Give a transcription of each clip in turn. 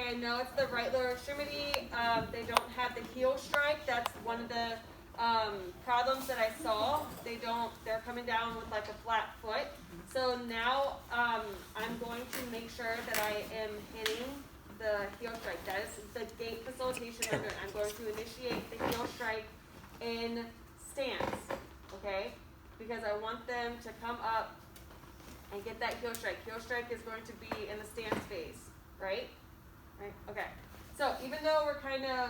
I know it's the right lower extremity. They don't have the heel strike. That's one of the problems that I saw. They're coming down with like a flat foot. So now I'm going to make sure that I am hitting the heel strike. That is the gait facilitation I'm doing. I'm going to initiate the heel strike in stance, okay? Because I want them to come up and get that heel strike. Heel strike is going to be in the stance phase, right? Right? Okay. So even though we're kind of,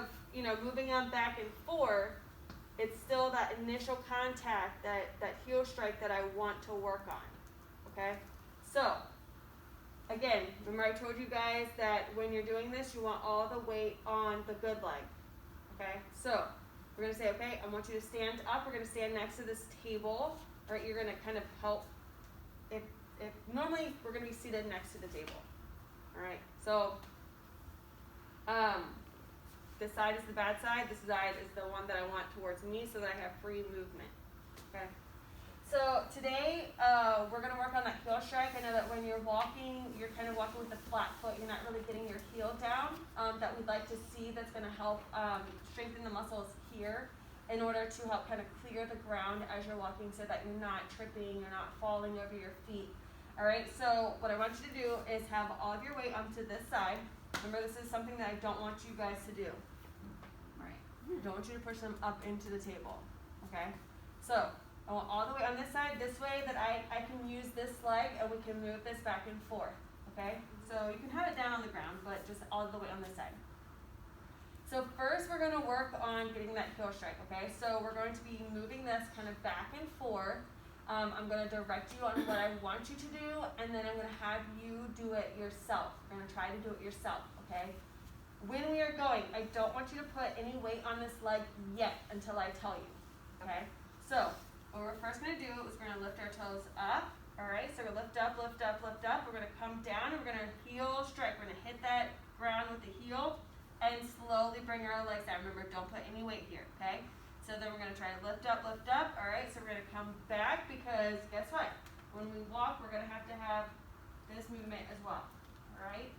moving on back and forth, it's still that initial contact, that heel strike that I want to work on, okay? So, again, remember I told you guys that when you're doing this, you want all the weight on the good leg, okay? So, we're going to say, okay, I want you to stand up. We're going to stand next to this table, right? You're going to kind of help. If normally, we're going to be seated next to the table, all right? So, this side is the bad side. This side is the one that I want towards me so that I have free movement, okay? So today, we're going to work on that heel strike. I know that when you're walking, you're kind of walking with a flat foot. You're not really getting your heel down. That we'd like to see that's going to help strengthen the muscles here in order to help kind of clear the ground as you're walking so that you're not tripping, you're not falling over your feet. All right, so what I want you to do is have all of your weight onto this side. Remember, this is something that I don't want you guys to do. All right, I don't want you to push them up into the table, okay? So I want all the way on this side, this way that I can use this leg and we can move this back and forth, okay? So you can have it down on the ground, but just all the way on this side. So first we're going to work on getting that heel strike, okay? So we're going to be moving this kind of back and forth. I'm going to direct you on what I want you to do, and then I'm going to have you do it yourself. You're going to try to do it yourself, okay? When we are going, I don't want you to put any weight on this leg yet until I tell you, okay? So what we're first going to do is we're going to lift our toes up, all right? So we're going to lift up, lift up, lift up. We're going to come down, and we're going to heel strike. We're going to hit that ground with the heel and slowly bring our legs down. Remember, don't put any weight here, okay? So then we're going to try to lift up, all right? So we're going to come back because guess what? When we walk, we're going to have this movement as well, all right?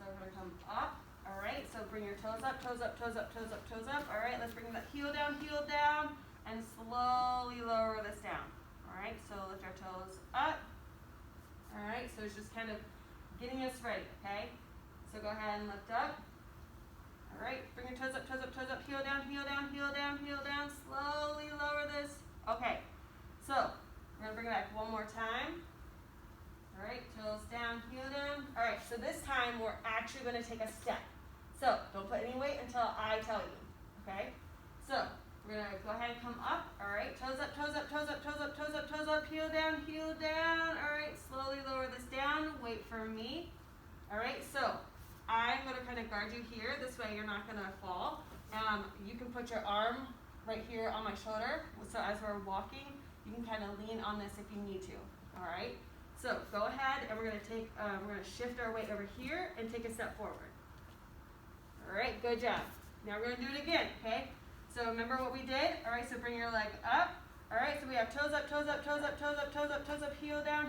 So we're going to come up, all right? So bring your toes up, toes up, toes up, toes up, toes up, all right? Let's bring that heel down, and slowly lower this down, all right? So lift our toes up, all right? So it's just kind of getting us ready, okay? So go ahead and lift up. All right, bring your toes up, heel down, heel down, heel down, heel down. Slowly lower this. Okay, so we're going to bring it back one more time. All right, toes down, heel down. All right, so this time we're actually going to take a step. So don't put any weight until I tell you, okay? So we're going to go ahead and come up. All right, toes up, toes up, toes up, toes up, toes up, toes up, heel down, heel down. All right, slowly lower this down. Wait for me. All right, so I'm going to kind of guard you here. This way you're not going to fall. You can put your arm right here on my shoulder. So as we're walking, you can kind of lean on this if you need to. All right. So go ahead and we're going to shift our weight over here and take a step forward. All right. Good job. Now we're going to do it again. Okay. So remember what we did. All right. So bring your leg up. All right. So we have toes up, toes up, toes up, toes up, toes up, toes up, heel down,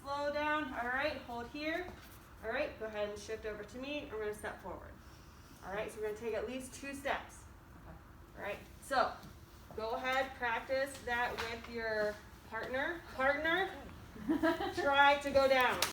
slow down. All right. Hold here. All right, go ahead and shift over to me, and we're going to step forward. All right, so we're going to take at least 2 steps. All right, so go ahead, practice that with your partner. Try to go down,